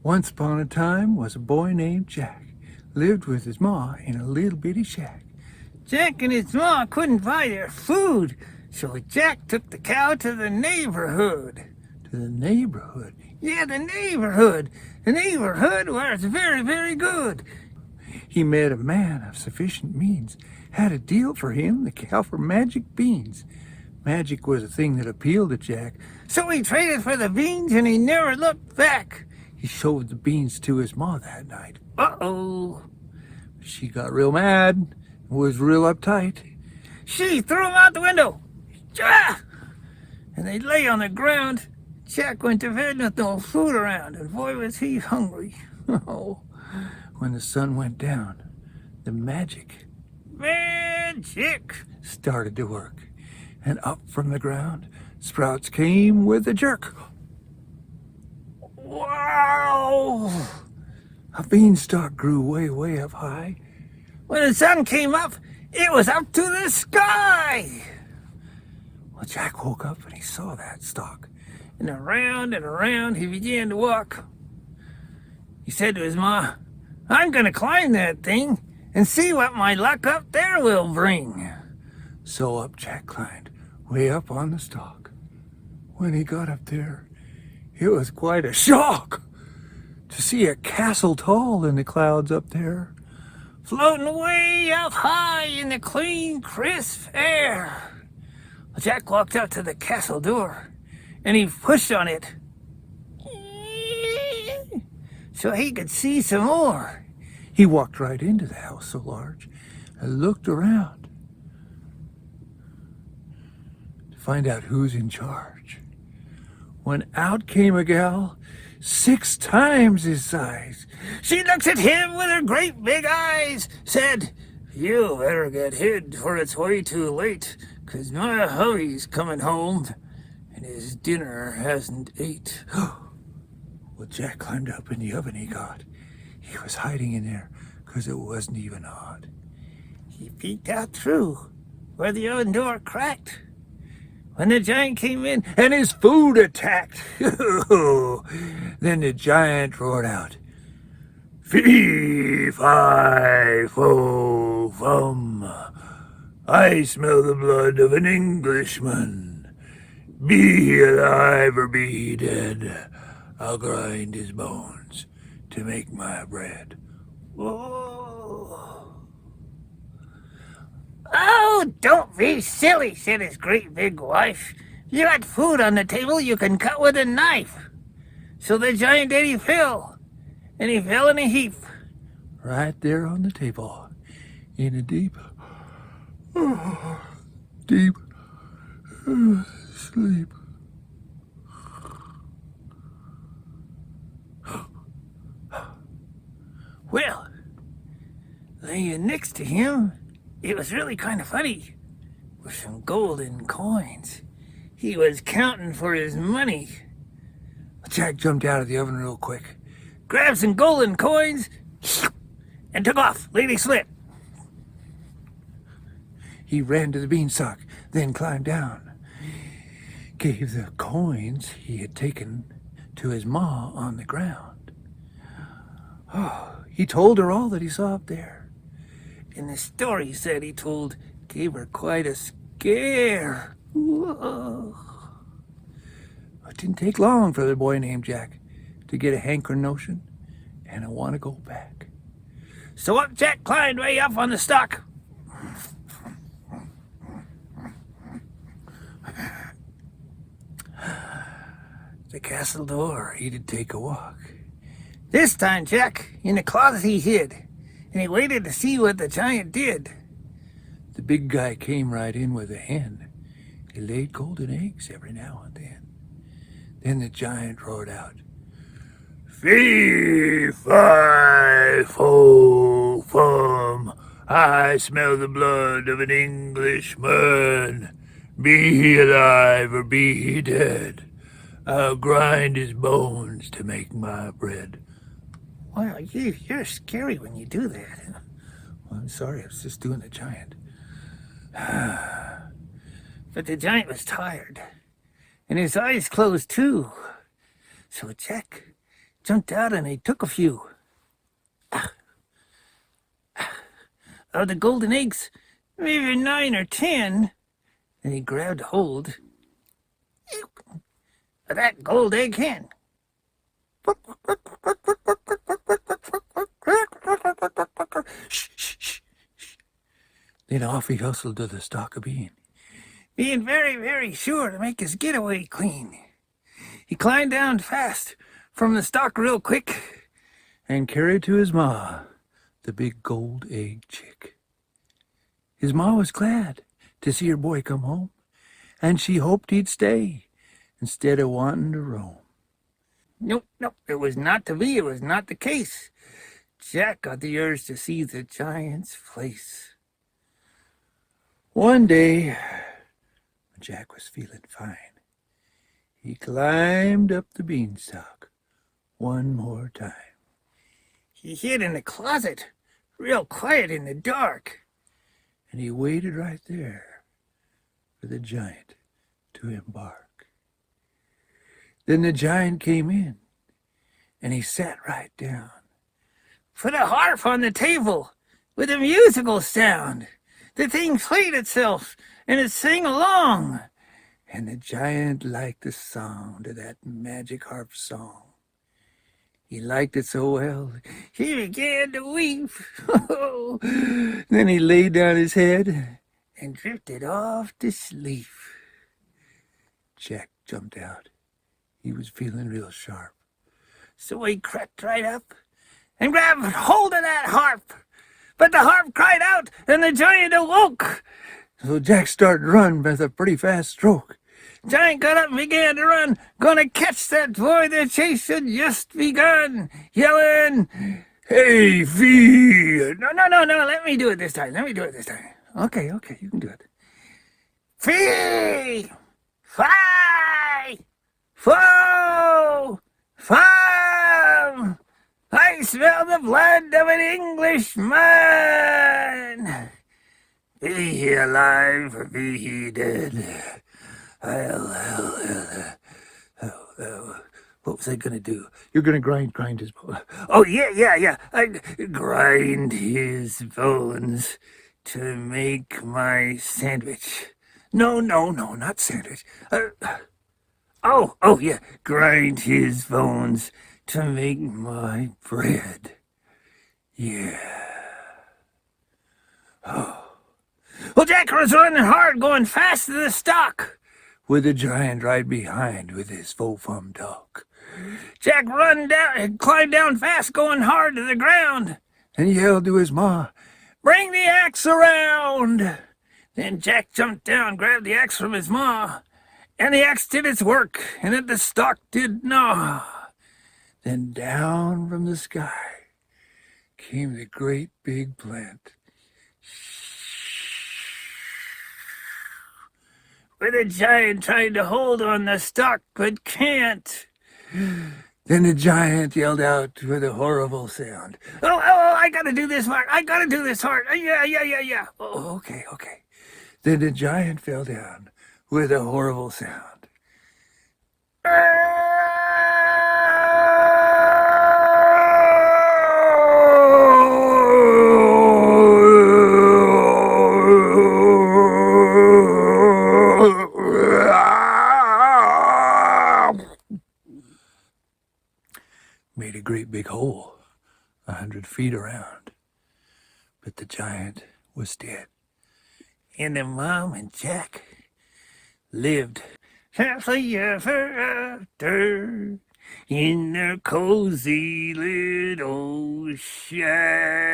Once upon a time was a boy named Jack. Lived with his ma in a little bitty shack. Jack and his ma couldn't buy their food, so Jack took the cow to the neighborhood. To the neighborhood? Yeah, the neighborhood. The neighborhood where it's very, very good. He met a man of sufficient means, had a deal for him, the cow for magic beans. Magic was a thing that appealed to Jack, so he traded for the beans and he never looked back. He showed the beans to his ma that night. Uh-oh. She got real mad and was real uptight. She threw him out the window. Ah! And they lay on the ground. Jack went to bed with no food around, and boy was he hungry. Oh, when the sun went down, the magic started to work. And up from the ground, sprouts came with a jerk. Wow! A beanstalk grew way, way up high. When the sun came up, it was up to the sky. Well, Jack woke up and he saw that stalk. And around he began to walk. He said to his ma, "I'm going to climb that thing and see what my luck up there will bring." So up Jack climbed, way up on the stalk. When he got up there, it was quite a shock to see a castle tall in the clouds up there, floating way up high in the clean, crisp air. Jack walked up to the castle door, and he pushed on it so he could see some more. He walked right into the house so large and looked around to find out who's in charge. When out came a gal 6 times his size. She looked at him with her great big eyes, said, "You better get hid, for it's way too late, 'cause my hubby's coming home, and his dinner hasn't ate." Well, Jack climbed up in the oven he got. He was hiding in there 'cause it wasn't even hot. He peeked out through where the oven door cracked. When the giant came in and his food attacked, then the giant roared out, "Fee, fi, fo, fum. I smell the blood of an Englishman. Be he alive or be he dead, I'll grind his bones to make my bread." Whoa. "Oh, don't be silly," said his great big wife. "You got food on the table you can cut with a knife." So the giant did, he fell, and he fell in a heap. Right there on the table, in a deep sleep. Well, laying next to him, it was really kind of funny, with some golden coins. He was counting for his money. Jack jumped out of the oven real quick, grabbed some golden coins, and took off, lickety-split. He ran to the beanstalk, then climbed down, gave the coins he had taken to his ma on the ground. Oh, he told her all that he saw up there. And the story said he told gave her quite a scare. Whoa. It didn't take long for the boy named Jack to get a hankering notion and I want to go back. So up Jack climbed way up on the stalk. The castle door, he did take a walk. This time Jack in the closet he hid, and he waited to see what the giant did. The big guy came right in with a hen. He laid golden eggs every now and then. Then the giant roared out, "Fee, fi, fo, fum. I smell the blood of an Englishman. Be he alive or be he dead, I'll grind his bones to make my bread." Wow, you're scary when you do that. Well, I'm sorry, I was just doing the giant. But the giant was tired, and his eyes closed too. So Jack jumped out and he took a few of the golden eggs, maybe 9 or 10. And he grabbed hold of that gold egg hen. Shh, shh, shh. Then off he hustled to the stalk of bean, being very, very sure to make his getaway clean. He climbed down fast from the stalk real quick and carried to his ma the big gold egg chick. His ma was glad to see her boy come home, and she hoped he'd stay instead of wanting to roam. Nope, it was not to be. It was not the case. Jack got the urge to see the giant's place. One day, when Jack was feeling fine, he climbed up the beanstalk one more time. He hid in a closet, real quiet in the dark, and he waited right there for the giant to embark. Then the giant came in, and he sat right down, put a harp on the table with a musical sound. The thing played itself, and it sang along, and the giant liked the sound of that magic harp song. He liked it so well, he began to weep. Then he laid down his head and drifted off to sleep. Jack jumped out. He was feeling real sharp. So he crept right up and grabbed hold of that harp. But the harp cried out, and the giant awoke. So Jack started to run with a pretty fast stroke. Giant got up and began to run, gonna catch that boy. The chase had just begun, yelling, "Hey, Fee!" No, let me do it this time. Okay, you can do it. Fee! Fi! Fo! Fum! I smell the blood of an Englishman. Be he alive or be he dead. What was I gonna do? You're gonna grind his bones. Oh, yeah. I'd grind his bones to make my sandwich. No, not sandwich. Yeah, grind his bones to make my bread. Yeah. Oh. Well, Jack was running hard, going fast to the stock, with the giant right behind with his faux-fum dog. Jack climbed down fast, going hard to the ground, and yelled to his ma, "Bring the axe around!" Then Jack jumped down, grabbed the axe from his ma, and the axe did its work, and then the stalk did gnaw. Then down from the sky came the great big plant, with a giant trying to hold on the stalk but can't. Then the giant yelled out with a horrible sound, Oh, I gotta do this part. I gotta do this part. Yeah. Oh, okay. Then the giant fell down with a horrible sound. Made a great big hole, 100 feet around. But the giant was dead. And the mom and Jack lived happily ever after in their cozy little shack.